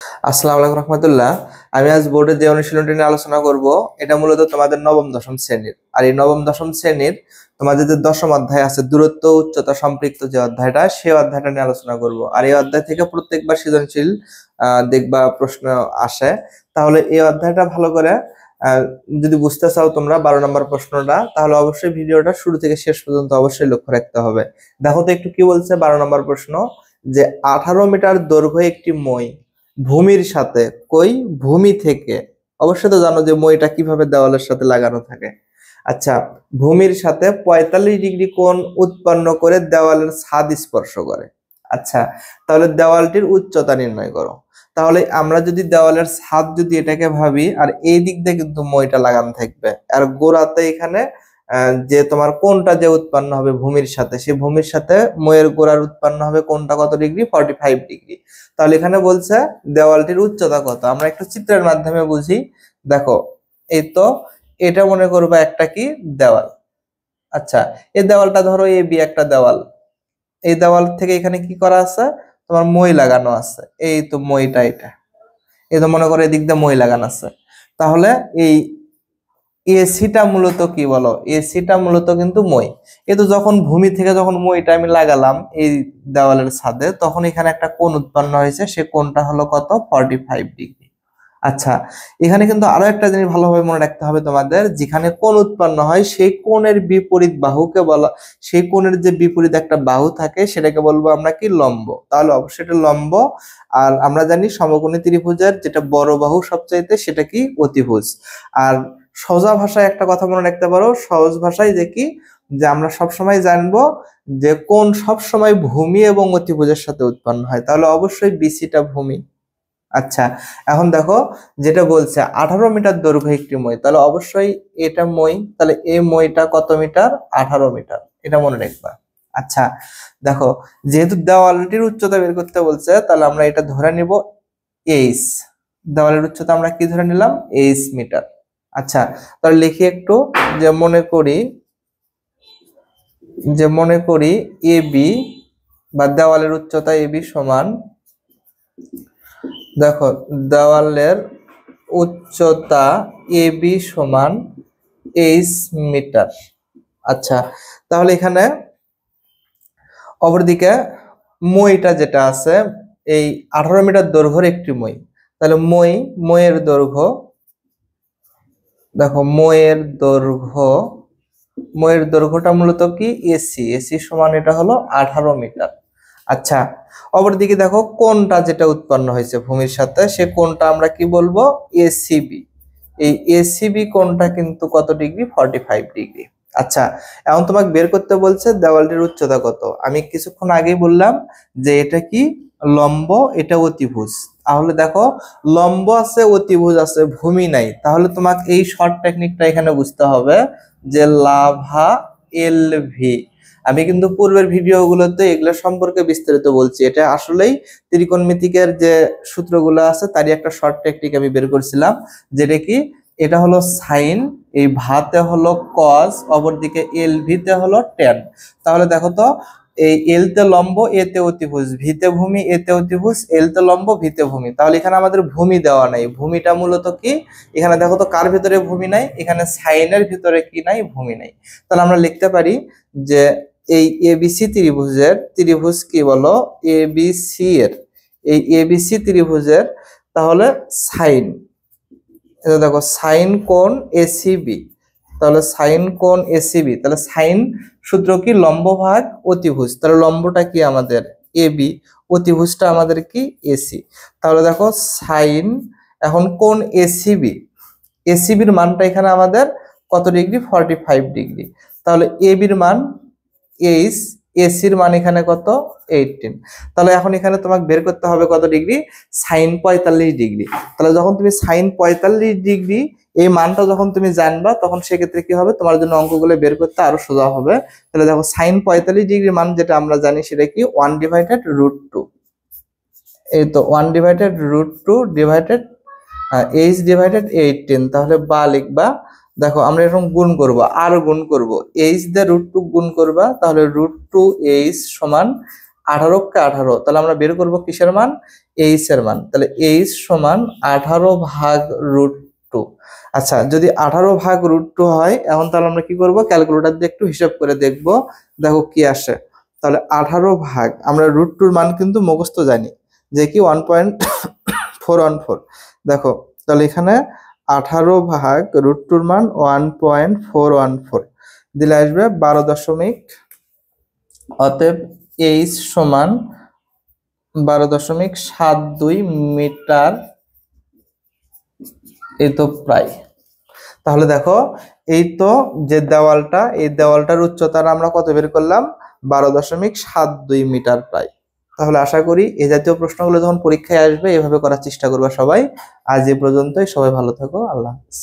আসসালামু আলাইকুম রহমতুল্লাহ। আমি আজ বোর্ডের যে অনুশীলনটি নিয়ে আলোচনা করব এটা মূলত তোমাদের নবম দশম শ্রেণীর। আর এই নবম দশম শ্রেণীর তোমাদের যে দশম অধ্যায় আছে দূরত্ব উচ্চতা সম্পৃক্ত যে অধ্যায়টা, সেই অধ্যায়টা নিয়ে আলোচনা করব। আর এই অধ্যায় থেকে প্রত্যেকবার সৃজনশীল দেখবা প্রশ্ন আসে। তাহলে এই অধ্যায়টা ভালো করে আহ, যদি বুঝতে চাও তোমরা 12 নম্বর প্রশ্নটা, তাহলে অবশ্যই ভিডিওটা শুরু থেকে শেষ পর্যন্ত অবশ্যই লক্ষ্য রাখতে হবে। দেখো তো একটু কি বলছে 12 নম্বর প্রশ্ন, যে 18 মিটার দৈর্ঘ্য একটি মই ভূমির সাথে, কই ভূমি থেকে, অবশ্যই তো জানো যে মইটা কিভাবে দেওয়ালের সাথে লাগানো থাকে। আচ্ছা, ভূমির সাথে 45 ডিগ্রি কোণ উৎপন্ন করে দেওয়ালের ছাদ স্পর্শ করে। আচ্ছা, তাহলে দেওয়ালটির উচ্চতা নির্ণয় করো। তাহলে আমরা যদি দেওয়ালের ছাদ যদি এটাকে ভাবি, আর এই দিক দিয়ে কিন্তু মইটা লাগানো থাকবে, আর গোড়াতে এখানে যে তোমার কোণটা যে উৎপন্ন হবে ভূমির সাথে, সেই ভূমির সাথে মইয়ের গোড়ার উৎপন্ন হবে কোণটা কত ডিগ্রি, 45 ডিগ্রি। তাহলে এখানে বলছে দেওয়ালটির উচ্চতা কত, আমরা একটু চিত্রের মাধ্যমে বুঝি। দেখো, এই তো এটা মনে করবা একটা কি দেওয়াল। আচ্ছা, এই দেওয়ালটা ধরো এ বি একটা দেওয়াল। এই দেওয়াল থেকে এখানে কি করা আছে, তোমার মই লাগানো আছে। এই তো মইটা, এটা এই তো মনে করো এদিক দিয়ে মই লাগানো আছে। তাহলে এই এসিটা মূলত কি বলো, এসিটা মূলত কিন্তু মই। কিন্তু যখন ভূমি থেকে যখন মইটা আমি লাগালাম এই দেওয়ালের ছাদে, তখন এখানে একটা কোণ উৎপন্ন হয়েছে, সে কোণটা হলো কত, 45 ডিগ্রি। আচ্ছা, এখানে কিন্তু আরো একটা জিনিস ভালোভাবে মনে রাখতে হবে তোমাদের, যেখানে কোণ উৎপন্ন হয় সেই কোণের বিপরীত বাহুকে বলা, সেই কোণের যে বিপরীত একটা বাহু থাকে সেটাকে বলবো আমরা কি, লম্ব। তাহলে অবশ্যই এটা লম্ব। আর আমরা জানি সমকোণী ত্রিভুজের যেটা বড় বাহু সবচাইতে, সেটা কি, অতিভুজ। আর সোজা ভাষায় একটা কথা মনে রাখতে পারো, সহজ ভাষায় যে কি, যে আমরা সব সময় জানবো যে কোণ সব সময় ভূমি এবং অতিভুজের সাথে উৎপন্ন হয়, তাহলে অবশ্যই বিসিটা ভূমি। আচ্ছা, এখন দেখো যেটা বলছে 18 মিটার দৈর্ঘ্য একটি মই, তাহলে অবশ্যই এটা মই। তাহলে এই মইটা কত মিটার, 18 মিটার, এটা মনে রাখবা। আচ্ছা, দেখো যেহেতু দেওয়ালটির উচ্চতা বের করতে বলছে, তাহলে আমরা এটা ধরে নিব এইচ। দেওয়ালের উচ্চতা আমরা কি ধরে নিলাম, এইচ মিটার। আচ্ছা, তাহলে লিখি একটু, যে মনে করি এ বি, বা দেওয়ালের উচ্চতা এ বি সমান, দেখো দেওয়ালের উচ্চতা এ বি সমান এইচ মিটার। আচ্ছা, তাহলে এখানে অপরদিকে মইটা যেটা আছে, এই 18 মিটার দৈর্ঘ্যের একটি মই। তাহলে মইয়ের দৈর্ঘ্য, দেখো মইয়ের দৈর্ঘ্যটা মূলত কি, এসি সমান এটা হলো 18 মিটার। আচ্ছা, অপরদিকে দেখো কোণটা যেটা উৎপন্ন হয়েছে ভূমির সাথে, সে কোণটা আমরা কি বলবো, এসিবি। এই এসিবি কোণটা কিন্তু কত ডিগ্রি, 45 ডিগ্রি। আচ্ছা, এখন তোমাকে বের করতে বলছে দেওয়ালটির উচ্চতা কত। আমি কিছুক্ষণ আগেই বললাম যে এটা কি, লম্ব, এটা অতিভুজ। তাহলে দেখো লম্ব আছে, অতিভুজ আছে, ভূমি নাই। তাহলে তোমাকে এই শর্ট টেকনিকটা এখানে বুঝতে হবে, যে লাভা এল ভি। আমি কিন্তু পূর্বের ভিডিওগুলোতে এগুলো সম্পর্কে বিস্তারিত বলছি। এটা আসলেই ত্রিকোণমিতিকের যে সূত্রগুলো আছে তারই একটা শর্ট টেকনিক আমি বের করছিলাম, যেটা কি, এটা হলো সাইন, এই ভাতে হলো কস, অপরদিকে এল ভিতে হলো ট্যান। তাহলে দেখো তো, এই এল তে লম্ব, এ তে অতিভুজ, ভিতে ভূমি, এ তে অতিভুজ, এল তে লম্ব, ভিতে ভূমি। তাহলে এখানে আমাদের ভূমি দেওয়া নাই। ভূমিটা মূলত কি, এখানে দেখো তো কার ভিতরে ভূমি নাই, এখানে সাইনের ভিতরে কি নাই, ভূমি নাই। তাহলে আমরা লিখতে পারি যে এই এবিসি ত্রিভুজ কি বলো, এবিসি এর, এই এবিসি ত্রিভুজের তাহলে সাইন, এটা দেখো সাইন কোণ এসিবি। তাহলে সাইন কোণ এসিবি, তাহলে সাইন সূত্র কি, লম্ব ভাগ অতিভুজ। তাহলে লম্বটা কি আমাদের এবি, অতিভুজটা আমাদের কি, এসি। তাহলে দেখো সাইন, এখন কোণ এসিবি, এসিবির মানটা এখানে আমাদের কত ডিগ্রি, 45 ডিগ্রি। তাহলে এবির মান এইচ, এসির মান এখানে কত, 18। তাহলে এখন এখানে তোমাকে বের করতে হবে কত ডিগ্রি, সাইন 45 ডিগ্রি। তাহলে যখন তুমি সাইন 45 ডিগ্রি এই মানটা যখন তুমি জানবা, তখন সেক্ষেত্রে কি হবে, তোমার জন্য অঙ্কগুলো বের করতে আরো সোজা হবে। তাহলে দেখো সাইন 45 ডিগ্রি মান যেটা আমরা জানি, সেটা কি 1/√2। এই তো 1/√2 ডিভাইডেড H/18। তাহলে বা লিখবা, দেখো আমরা এরকম গুণ করব, আর গুণ করব, H দিয়ে √2 গুণ করবা, তাহলে √2H সমান 18 তাহলে আমরা বের করব কিসের মান, এইচ এর মান। তাহলে এইচ সমান 18/√2। আচ্ছা, যদি 18/√2 হয়, এখন তাহলে আমরা কি করব, ক্যালকুলেটর দিয়ে একটু হিসাব করে দেখব, দেখো কি আসে। তাহলে 18 আমরা √2 মান কিন্তু মুখস্থ জানি যে কি 1.414। দেখো তাহলে এখানে 18/√2 মান 1.414 দিলে আসবে 12 অতএব এইচ সমান 12.72 মিটার। এই তো প্রায়। তাহলে দেখো এই তো যে দেওয়ালটা, এই দেওয়ালটার উচ্চতার আমরা কত বের করলাম, 12.72 মিটার প্রায়। তাহলে আশা করি এই জাতীয় প্রশ্নগুলো যখন পরীক্ষায় আসবে এভাবে করার চেষ্টা করবে সবাই। আজ এ পর্যন্তই, সবাই ভালো থাকো, আল্লাহ হাফেজ।